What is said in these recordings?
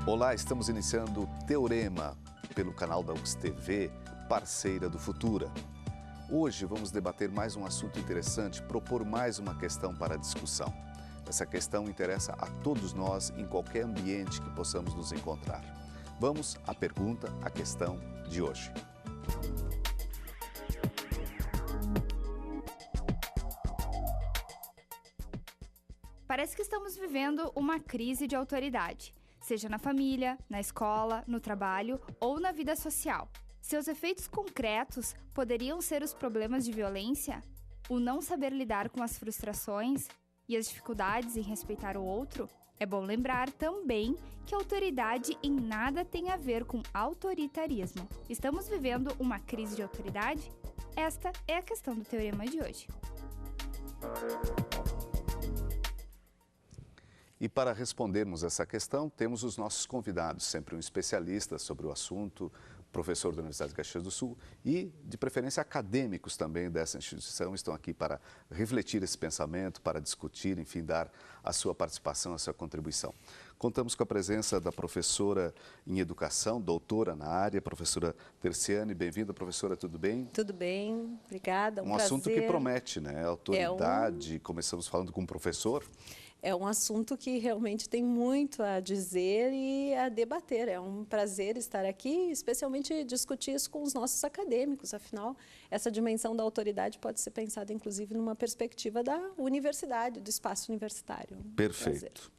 Olá, estamos iniciando o Teorema pelo canal da UX TV, parceira do Futura. Hoje vamos debater mais um assunto interessante, propor mais uma questão para a discussão. Essa questão interessa a todos nós em qualquer ambiente que possamos nos encontrar. Vamos à pergunta, à questão de hoje. Parece que estamos vivendo uma crise de autoridade, seja na família, na escola, no trabalho ou na vida social. Seus efeitos concretos poderiam ser os problemas de violência, o não saber lidar com as frustrações e as dificuldades em respeitar o outro. É bom lembrar também que autoridade em nada tem a ver com autoritarismo. Estamos vivendo uma crise de autoridade? Esta é a questão do teorema de hoje. E para respondermos essa questão, temos os nossos convidados, sempre um especialista sobre o assunto, professor da Universidade de Caxias do Sul e, de preferência, acadêmicos também dessa instituição, estão aqui para refletir esse pensamento, para discutir, enfim, dar a sua participação, a sua contribuição. Contamos com a presença da professora em educação, doutora na área, professora Terciane. Bem-vinda, professora, tudo bem? Tudo bem, obrigada, um assunto que promete, né? Autoridade, começamos falando com um professor. É um assunto que realmente tem muito a dizer e a debater. É um prazer estar aqui, especialmente discutir isso com os nossos acadêmicos. Afinal, essa dimensão da autoridade pode ser pensada, inclusive, numa perspectiva da universidade, do espaço universitário. Perfeito.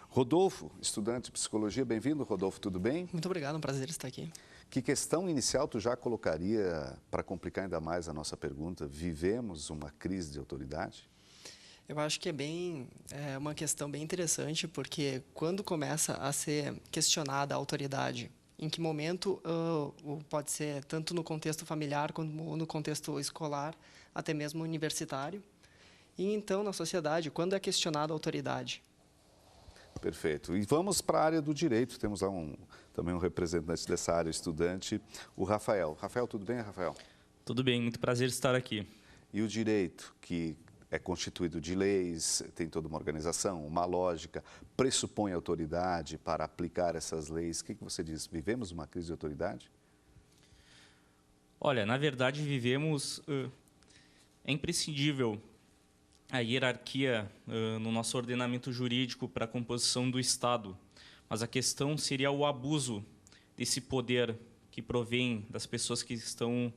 Rodolfo, estudante de psicologia, bem-vindo, Rodolfo, tudo bem? Muito obrigado, é um prazer estar aqui. Que questão inicial tu já colocaria, para complicar ainda mais a nossa pergunta, vivemos uma crise de autoridade? Eu acho que é uma questão bem interessante, porque quando começa a ser questionada a autoridade, em que momento pode ser tanto no contexto familiar como no contexto escolar, até mesmo universitário, e então na sociedade, quando é questionada a autoridade? Perfeito. E vamos para a área do direito, temos lá também um representante dessa área, estudante, o Rafael. Rafael, tudo bem, Rafael? Tudo bem, muito prazer estar aqui. E o direito, que é constituído de leis, tem toda uma organização, uma lógica, pressupõe autoridade para aplicar essas leis. O que você diz? Vivemos uma crise de autoridade? Olha, na verdade, vivemos... é imprescindível a hierarquia no nosso ordenamento jurídico para a composição do Estado. Mas a questão seria o abuso desse poder que provém das pessoas que estão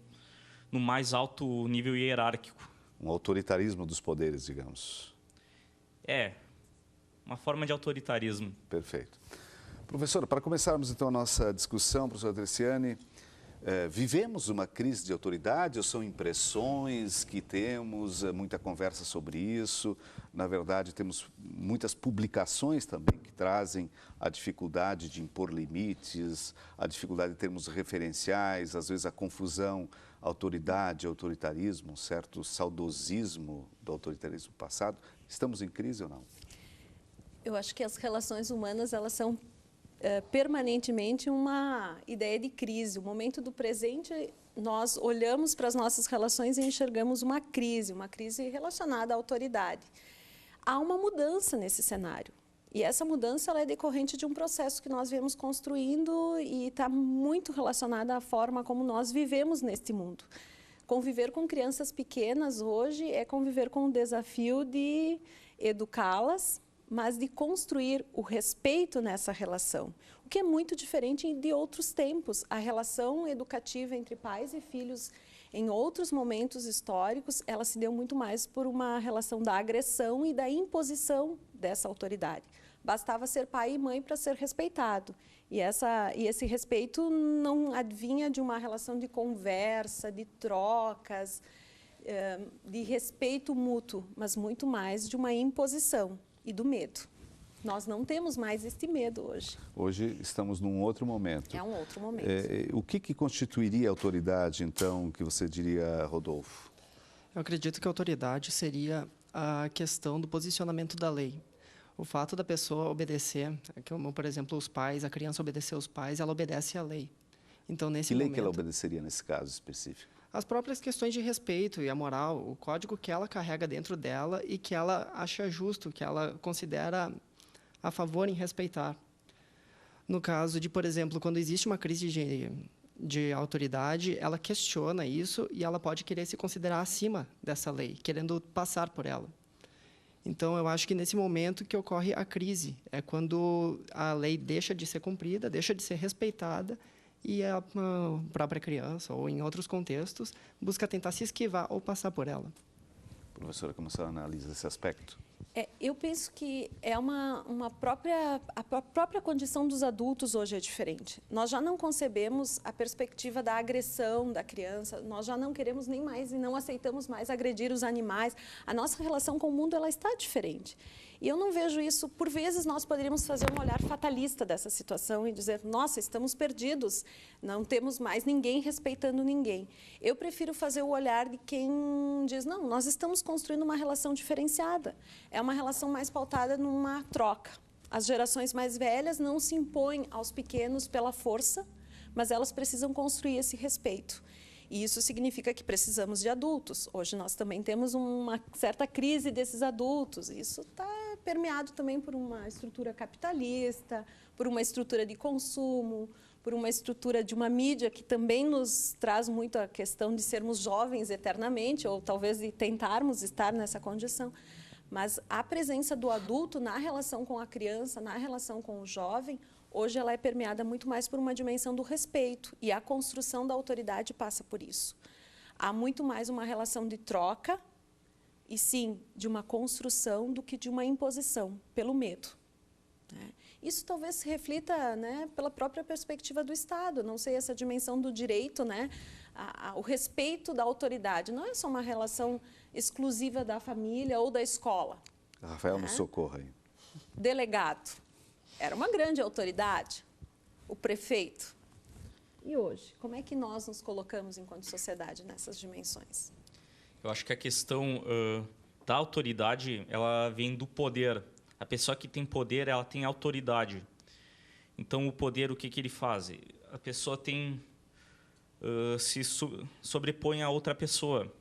no mais alto nível hierárquico. Um autoritarismo dos poderes, digamos. É, uma forma de autoritarismo. Perfeito. Professora, para começarmos então a nossa discussão, professora Terciane, vivemos uma crise de autoridade ou são impressões que temos, muita conversa sobre isso? Na verdade, temos muitas publicações também que trazem a dificuldade de impor limites, a dificuldade de termos referenciais, às vezes a confusão autoridade, autoritarismo, um certo saudosismo do autoritarismo passado. Estamos em crise ou não? Eu acho que as relações humanas, elas são permanentemente uma ideia de crise. O momento do presente, nós olhamos para as nossas relações e enxergamos uma crise relacionada à autoridade. Há uma mudança nesse cenário. E essa mudança ela é decorrente de um processo que nós viemos construindo e está muito relacionada à forma como nós vivemos neste mundo. Conviver com crianças pequenas hoje é conviver com o desafio de educá-las, mas de construir o respeito nessa relação, o que é muito diferente de outros tempos. A relação educativa entre pais e filhos em outros momentos históricos, ela se deu muito mais por uma relação da agressão e da imposição dessa autoridade. Bastava ser pai e mãe para ser respeitado. E esse respeito não advinha de uma relação de conversa, de trocas, de respeito mútuo, mas muito mais de uma imposição e do medo. Nós não temos mais este medo hoje. Hoje estamos num outro momento. É um outro momento. O que constituiria a autoridade, então, que você diria, Rodolfo? Eu acredito que a autoridade seria a questão do posicionamento da lei. O fato da pessoa obedecer, como, por exemplo, os pais, a criança obedecer aos pais, ela obedece à lei. Então, nesse momento... Que lei que ela obedeceria nesse caso específico? As próprias questões de respeito e a moral, o código que ela carrega dentro dela e que ela acha justo, que ela considera a favor em respeitar. No caso de, por exemplo, quando existe uma crise de autoridade, ela questiona isso e ela pode querer se considerar acima dessa lei, querendo passar por ela. Então, eu acho que nesse momento que ocorre a crise, é quando a lei deixa de ser cumprida, deixa de ser respeitada e a própria criança, ou em outros contextos, busca tentar se esquivar ou passar por ela. Professora, como a senhora analisa esse aspecto? Eu penso que é a própria condição dos adultos hoje é diferente. Nós já não concebemos a perspectiva da agressão da criança, nós já não queremos nem mais e não aceitamos mais agredir os animais. A nossa relação com o mundo ela está diferente. E eu não vejo isso, por vezes nós poderíamos fazer um olhar fatalista dessa situação e dizer, nossa, estamos perdidos, não temos mais ninguém respeitando ninguém. Eu prefiro fazer o olhar de quem diz, não, nós estamos construindo uma relação diferenciada, é uma relação mais pautada numa troca. As gerações mais velhas não se impõem aos pequenos pela força, mas elas precisam construir esse respeito. E isso significa que precisamos de adultos. Hoje nós também temos uma certa crise desses adultos. Isso está permeado também por uma estrutura capitalista, por uma estrutura de consumo, por uma estrutura de uma mídia que também nos traz muito a questão de sermos jovens eternamente, ou talvez de tentarmos estar nessa condição. Mas a presença do adulto na relação com a criança, na relação com o jovem, hoje ela é permeada muito mais por uma dimensão do respeito, e a construção da autoridade passa por isso. Há muito mais uma relação de troca, e sim, de uma construção do que de uma imposição, pelo medo. Isso talvez se reflita, pela própria perspectiva do Estado, não sei, essa dimensão do direito, o respeito da autoridade, não é só uma relação exclusiva da família ou da escola. Rafael, nos socorra aí. Delegado. Era uma grande autoridade, o prefeito. E hoje, como é que nós nos colocamos enquanto sociedade nessas dimensões? Eu acho que a questão da autoridade, ela vem do poder. A pessoa que tem poder, ela tem autoridade. Então, o poder, o que ele faz? A pessoa se sobrepõe a outra pessoa.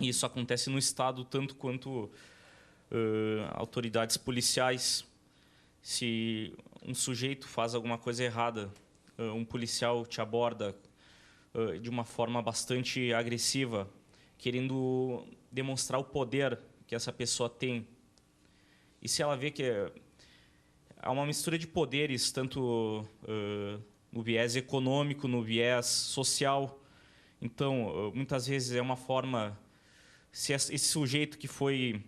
E isso acontece no Estado, tanto quanto autoridades policiais. Se um sujeito faz alguma coisa errada, um policial te aborda de uma forma bastante agressiva, querendo demonstrar o poder que essa pessoa tem. E se ela vê que há uma mistura de poderes, tanto no viés econômico, no viés social, então, muitas vezes é uma forma... Se esse sujeito que foi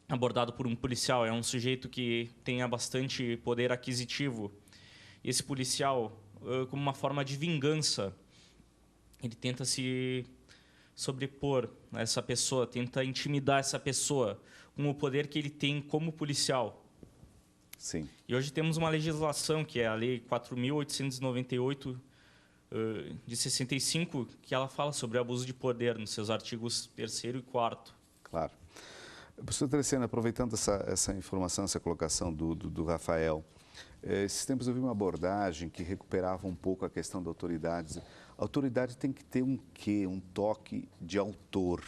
abordado por um policial é um sujeito que tenha bastante poder aquisitivo, e esse policial, como uma forma de vingança, ele tenta se sobrepor a essa pessoa, tenta intimidar essa pessoa com o poder que ele tem como policial. Sim. E hoje temos uma legislação, que é a Lei 4.898 de 65, que ela fala sobre abuso de poder nos seus artigos 3º e 4º. Claro. Professor Teresiano, aproveitando essa informação, essa colocação do Rafael, esses tempos eu vi uma abordagem que recuperava um pouco a questão da autoridade. A autoridade tem que ter um quê? Um toque de autor.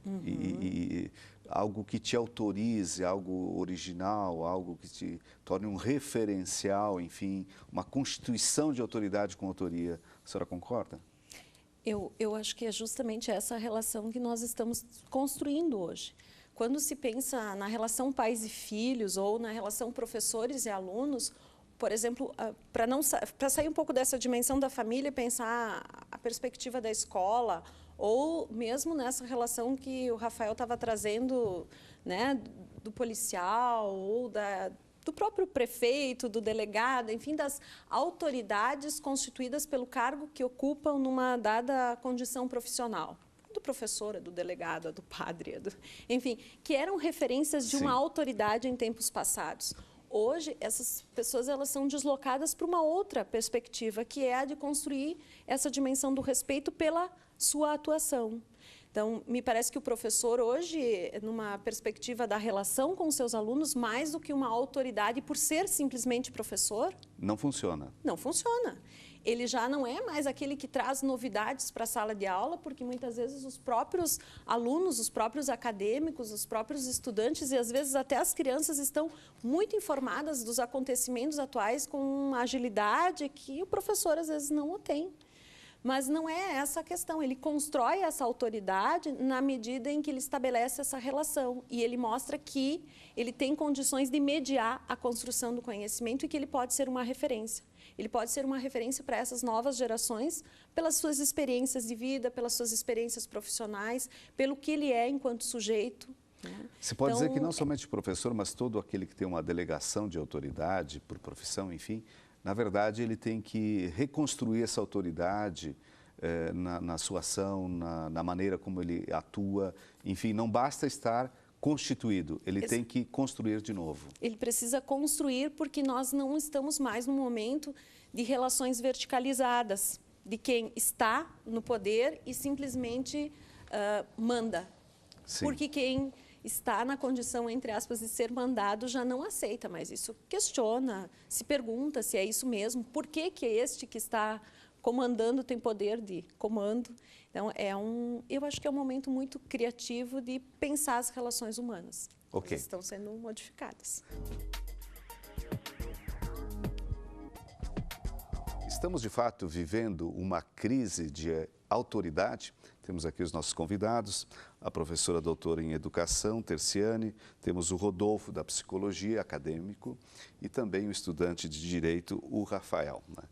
Uhum. E algo que te autorize, algo original, algo que te torne um referencial, enfim, uma constituição de autoridade com autoria. A senhora concorda? Eu acho que é justamente essa relação que nós estamos construindo hoje. Quando se pensa na relação pais e filhos ou na relação professores e alunos, por exemplo, para sair um pouco dessa dimensão da família e pensar a perspectiva da escola, ou mesmo nessa relação que o Rafael estava trazendo, do policial ou do próprio prefeito, do delegado, enfim, das autoridades constituídas pelo cargo que ocupam numa dada condição profissional. Do professor, do delegado, do padre, enfim, que eram referências de uma autoridade em tempos passados. Hoje, essas pessoas elas são deslocadas para uma outra perspectiva, que é a de construir essa dimensão do respeito pela sua atuação. Então, me parece que o professor hoje, numa perspectiva da relação com seus alunos, mais do que uma autoridade por ser simplesmente professor... Não funciona. Não funciona. ele já não é mais aquele que traz novidades para a sala de aula, porque muitas vezes os próprios alunos, os próprios acadêmicos, os próprios estudantes e às vezes até as crianças estão muito informadas dos acontecimentos atuais com uma agilidade que o professor às vezes não o tem. Mas não é essa a questão, ele constrói essa autoridade na medida em que ele estabelece essa relação e ele mostra que ele tem condições de mediar a construção do conhecimento e que ele pode ser uma referência. Ele pode ser uma referência para essas novas gerações pelas suas experiências de vida, pelas suas experiências profissionais, pelo que ele é enquanto sujeito. Né? Você pode dizer que não somente o professor, mas todo aquele que tem uma delegação de autoridade por profissão, enfim, na verdade, ele tem que reconstruir essa autoridade na sua ação, na maneira como ele atua. Enfim, não basta estar constituído, ele tem que construir de novo. Ele precisa construir porque nós não estamos mais no momento de relações verticalizadas, de quem está no poder e simplesmente manda. Sim. Porque quem está na condição, entre aspas, de ser mandado, já não aceita mais isso. Questiona, se pergunta se é isso mesmo, por que este que está comandando tem poder de comando. Então, eu acho que é um momento muito criativo de pensar as relações humanas. Okay. Elas estão sendo modificadas. Estamos, de fato, vivendo uma crise de autoridade. Temos aqui os nossos convidados, a professora doutora em Educação, Terciane, temos o Rodolfo, da Psicologia, acadêmico, e também o estudante de Direito, o Rafael, né?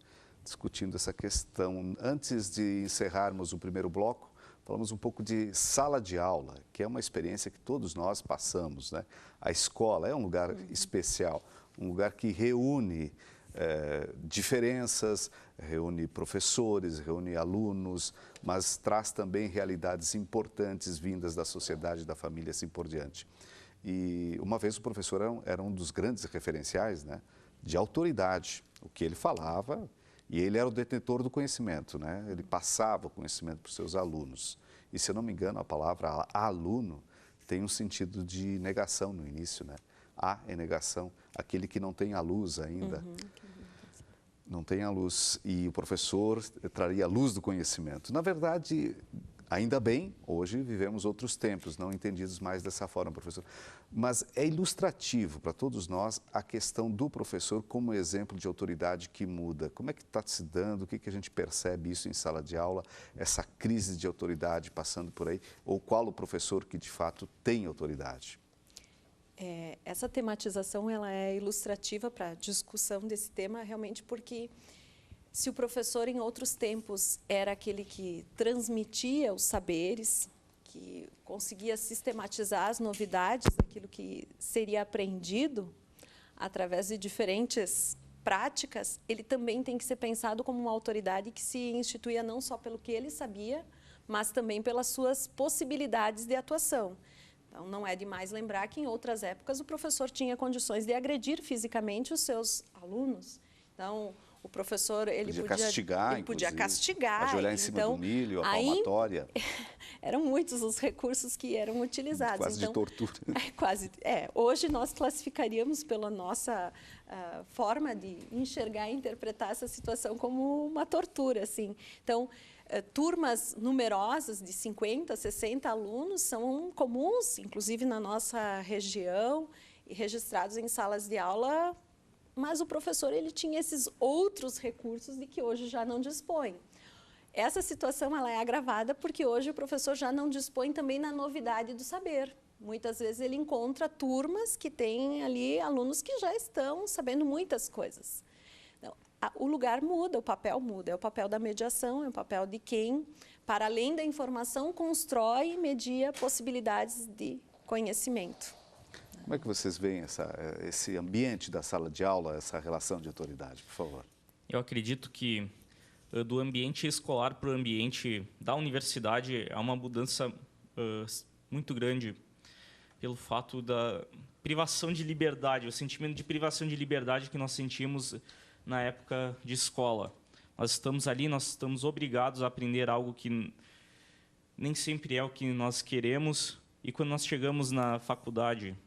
Discutindo essa questão. Antes de encerrarmos o primeiro bloco, falamos um pouco de sala de aula, que é uma experiência que todos nós passamos, né? A escola é um lugar especial, um lugar que reúne diferenças, reúne professores, reúne alunos, mas traz também realidades importantes vindas da sociedade, da família, assim por diante. E uma vez o professor era um dos grandes referenciais, né, de autoridade. O que ele falava, e ele era o detentor do conhecimento, né? Ele passava o conhecimento para os seus alunos. E, se eu não me engano, a palavra aluno tem um sentido de negação no início, né? A é negação, aquele que não tem a luz ainda. Não tem a luz, e o professor traria a luz do conhecimento. Na verdade, ainda bem, hoje vivemos outros tempos, não entendidos mais dessa forma, professor. Mas é ilustrativo para todos nós a questão do professor como exemplo de autoridade que muda. Como é que está se dando, o que a gente percebe isso em sala de aula, essa crise de autoridade passando por aí, ou qual o professor que de fato tem autoridade? Essa tematização ela é ilustrativa para a discussão desse tema, realmente porque se o professor em outros tempos era aquele que transmitia os saberes, que conseguia sistematizar as novidades daquilo que seria aprendido através de diferentes práticas, ele também tem que ser pensado como uma autoridade que se instituía não só pelo que ele sabia, mas também pelas suas possibilidades de atuação. Então, não é demais lembrar que, em outras épocas, o professor tinha condições de agredir fisicamente os seus alunos. Então, o professor podia castigar, ajoelhar em cima do milho, a palmatória. Eram muitos os recursos que eram utilizados. Quase de tortura. Hoje, nós classificaríamos pela nossa forma de enxergar e interpretar essa situação como uma tortura, assim. Então, turmas numerosas de 50, 60 alunos são comuns, inclusive na nossa região, e registrados em salas de aula, mas o professor ele tinha esses outros recursos de que hoje já não dispõe. Essa situação ela é agravada porque hoje o professor já não dispõe também na novidade do saber. Muitas vezes ele encontra turmas que têm ali alunos que já estão sabendo muitas coisas. O lugar muda, o papel muda, é o papel da mediação, é o papel de quem, para além da informação, constrói e media possibilidades de conhecimento. Como é que vocês veem esse ambiente da sala de aula, essa relação de autoridade, por favor? Eu acredito que do ambiente escolar para o ambiente da universidade há uma mudança muito grande pelo fato da privação de liberdade, o sentimento de privação de liberdade que nós sentimos na época de escola. Nós estamos ali, nós estamos obrigados a aprender algo que nem sempre é o que nós queremos, e quando nós chegamos na faculdade,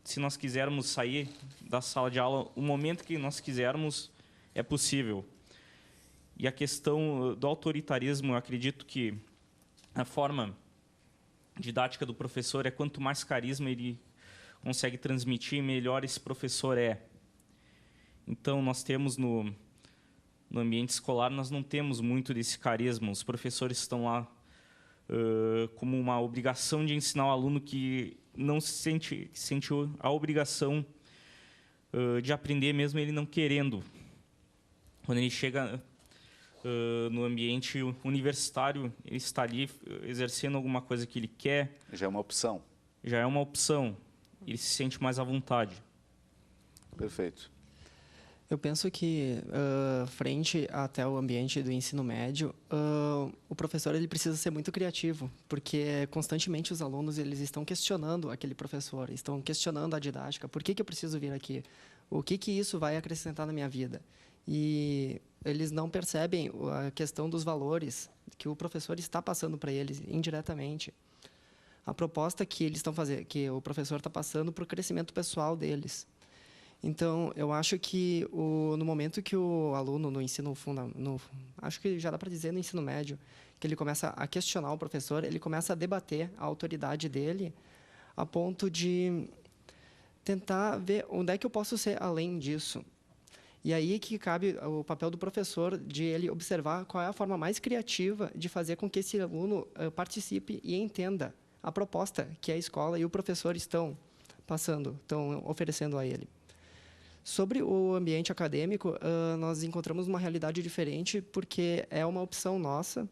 se nós quisermos sair da sala de aula o momento que nós quisermos, é possível. E a questão do autoritarismo, eu acredito que a forma didática do professor é quanto mais carisma ele consegue transmitir, melhor esse professor é. Então, nós temos no ambiente escolar, nós não temos muito desse carisma. Os professores estão lá como uma obrigação de ensinar o aluno que não sente a obrigação de aprender, mesmo ele não querendo. Quando ele chega no ambiente universitário, ele está ali exercendo alguma coisa que ele quer. Já é uma opção. Já é uma opção. Ele se sente mais à vontade. Perfeito. Eu penso que, frente até o ambiente do ensino médio, o professor ele precisa ser muito criativo, porque constantemente os alunos eles estão questionando aquele professor, estão questionando a didática. Por que eu preciso vir aqui? O que isso vai acrescentar na minha vida? E eles não percebem a questão dos valores que o professor está passando para eles indiretamente. A proposta que eles estão fazendo, que o professor está passando para o crescimento pessoal deles. Então, eu acho que no momento que o aluno no ensino fundamental, acho que já dá para dizer no ensino médio, que ele começa a questionar o professor, ele começa a debater a autoridade dele, a ponto de tentar ver onde é que eu posso ser além disso. E aí que cabe o papel do professor de ele observar qual é a forma mais criativa de fazer com que esse aluno participe e entenda a proposta que a escola e o professor estão oferecendo a ele. Sobre o ambiente acadêmico, nós encontramos uma realidade diferente, porque é uma opção nossa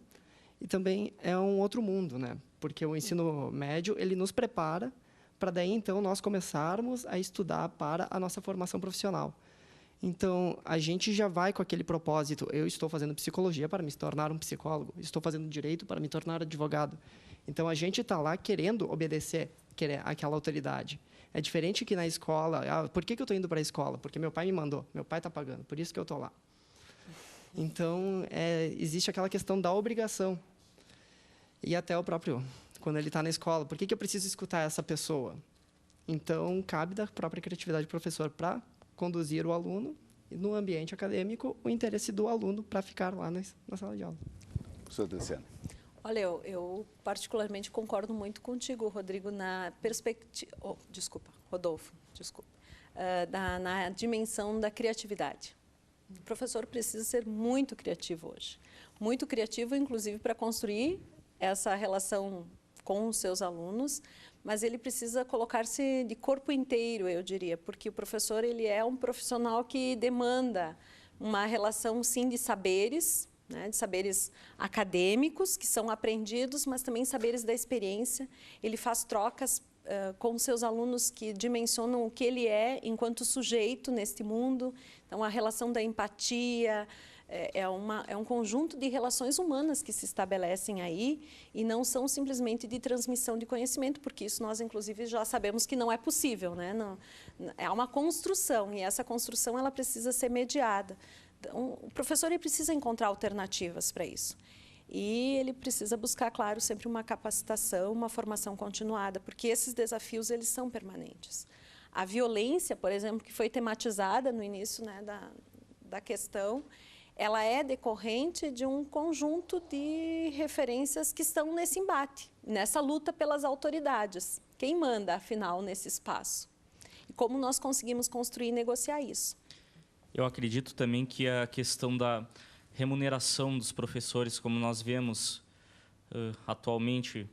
e também é um outro mundo, né? Porque o ensino médio ele nos prepara para daí então nós começarmos a estudar para a nossa formação profissional. Então, a gente já vai com aquele propósito. Eu estou fazendo psicologia para me tornar um psicólogo. Estou fazendo direito para me tornar advogado. Então, a gente está lá querendo obedecer aquela autoridade. É diferente que na escola. Por que eu estou indo para a escola? Porque meu pai me mandou. Meu pai está pagando. Por isso que eu estou lá. Então, existe aquela questão da obrigação. E até o próprio, quando ele está na escola, por que eu preciso escutar essa pessoa? Então, cabe da própria criatividade do professor para conduzir o aluno e, no ambiente acadêmico, o interesse do aluno para ficar lá na sala de aula. Professor Driciane. Olha, eu particularmente concordo muito contigo, Rodrigo, na perspectiva... Rodolfo, desculpa. Na dimensão da criatividade. O professor precisa ser muito criativo hoje. Muito criativo, inclusive, para construir essa relação com os seus alunos, mas ele precisa colocar-se de corpo inteiro, eu diria, porque o professor ele é um profissional que demanda uma relação, sim, de saberes, né, de saberes acadêmicos, que são aprendidos, mas também saberes da experiência. Ele faz trocas com seus alunos que dimensionam o que ele é enquanto sujeito neste mundo. Então, a relação da empatia, é um conjunto de relações humanas que se estabelecem aí e não são simplesmente de transmissão de conhecimento, porque isso nós, inclusive, já sabemos que não é possível, né? Não, é uma construção e essa construção ela precisa ser mediada. Então, o professor ele precisa encontrar alternativas para isso. E ele precisa buscar, claro, sempre uma capacitação, uma formação continuada, porque esses desafios eles são permanentes. A violência, por exemplo, que foi tematizada no início, né, da questão, ela é decorrente de um conjunto de referências que estão nesse embate, nessa luta pelas autoridades. Quem manda, afinal, nesse espaço? E como nós conseguimos construir e negociar isso? Eu acredito também que a questão da remuneração dos professores, como nós vemos atualmente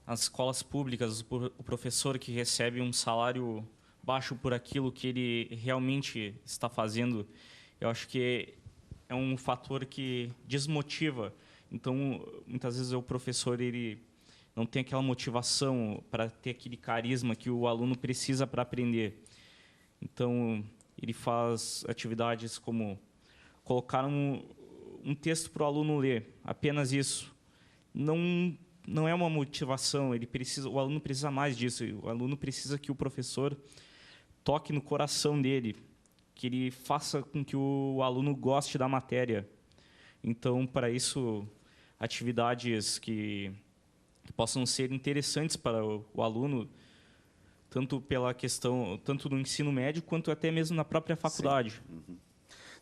nas escolas públicas, o professor que recebe um salário baixo por aquilo que ele realmente está fazendo, eu acho que é um fator que desmotiva. Então, muitas vezes o professor ele não tem aquela motivação para ter aquele carisma que o aluno precisa para aprender. Então, ele faz atividades como colocar um texto para o aluno ler, apenas isso. Não é uma motivação, o aluno precisa mais disso. O aluno precisa que o professor toque no coração dele, que ele faça com que o aluno goste da matéria. Então, para isso, atividades que possam ser interessantes para o aluno, tanto pela questão, tanto no ensino médio, quanto até mesmo na própria faculdade. Uhum.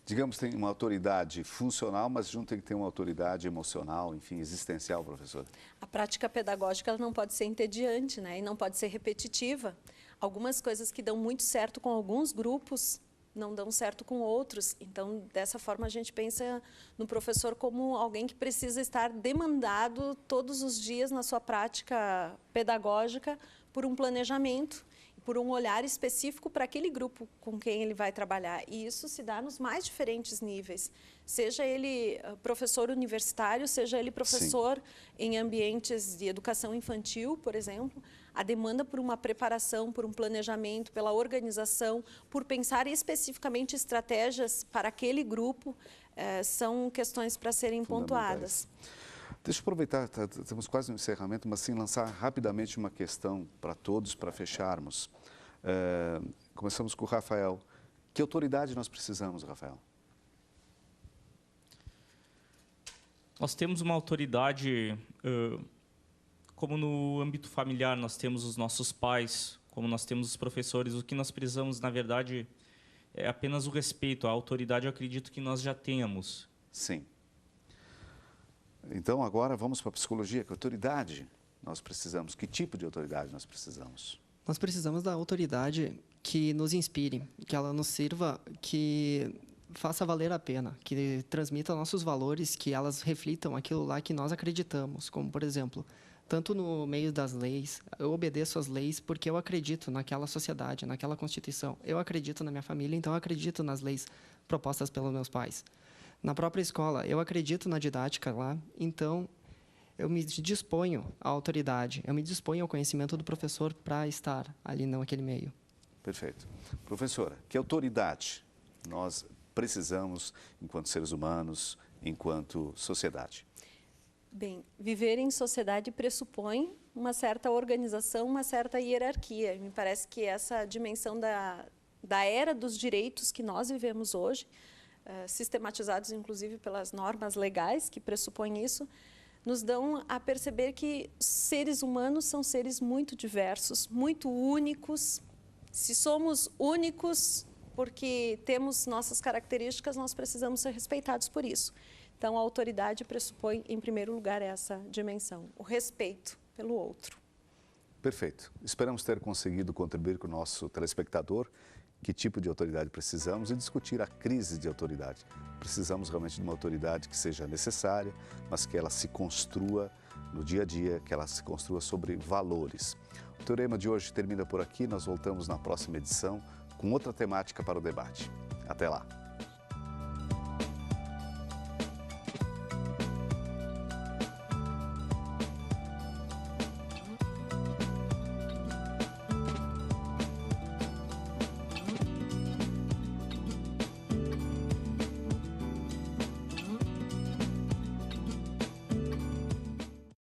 Digamos, tem uma autoridade funcional, mas junto tem que ter uma autoridade emocional, enfim, existencial, professora. A prática pedagógica ela não pode ser entediante, né? E não pode ser repetitiva. Algumas coisas que dão muito certo com alguns grupos não dão certo com outros. Então, dessa forma, a gente pensa no professor como alguém que precisa estar demandado todos os dias na sua prática pedagógica por um planejamento, por um olhar específico para aquele grupo com quem ele vai trabalhar. E isso se dá nos mais diferentes níveis. Seja ele professor universitário, seja ele professor em ambientes de educação infantil, por exemplo, a demanda por uma preparação, por um planejamento, pela organização, por pensar especificamente estratégias para aquele grupo, são questões para serem pontuadas. Deixa eu aproveitar, estamos quase no encerramento, mas sim lançar rapidamente uma questão para todos, para fecharmos. Começamos com o Rafael. Que autoridade nós precisamos, Rafael? Nós temos uma autoridade, como no âmbito familiar, nós temos os nossos pais, como nós temos os professores. O que nós precisamos, na verdade, é apenas o respeito. A autoridade, eu acredito que nós já tenhamos. Sim. Então, agora vamos para a psicologia. Que autoridade nós precisamos? Que tipo de autoridade nós precisamos? Nós precisamos da autoridade que nos inspire, que ela nos sirva, que faça valer a pena, que transmita nossos valores, que elas reflitam aquilo lá que nós acreditamos. Como, por exemplo, tanto no meio das leis, eu obedeço às leis porque eu acredito naquela sociedade, naquela Constituição. Eu acredito na minha família, então eu acredito nas leis propostas pelos meus pais. Na própria escola, eu acredito na didática lá, então eu me disponho à autoridade, eu me disponho ao conhecimento do professor para estar ali naquele meio. Perfeito. Professora, que autoridade nós precisamos enquanto seres humanos, enquanto sociedade? Bem, viver em sociedade pressupõe uma certa organização, uma certa hierarquia. Me parece que essa dimensão da era dos direitos que nós vivemos hoje, sistematizados inclusive pelas normas legais que pressupõem isso, nos dão a perceber que seres humanos são seres muito diversos, muito únicos. Se somos únicos porque temos nossas características, nós precisamos ser respeitados por isso. Então, a autoridade pressupõe, em primeiro lugar, essa dimensão, o respeito pelo outro. Perfeito. Esperamos ter conseguido contribuir com o nosso telespectador que tipo de autoridade precisamos e discutir a crise de autoridade. Precisamos realmente de uma autoridade que seja necessária, mas que ela se construa no dia a dia, que ela se construa sobre valores. O Teorema de hoje termina por aqui, nós voltamos na próxima edição com outra temática para o debate. Até lá!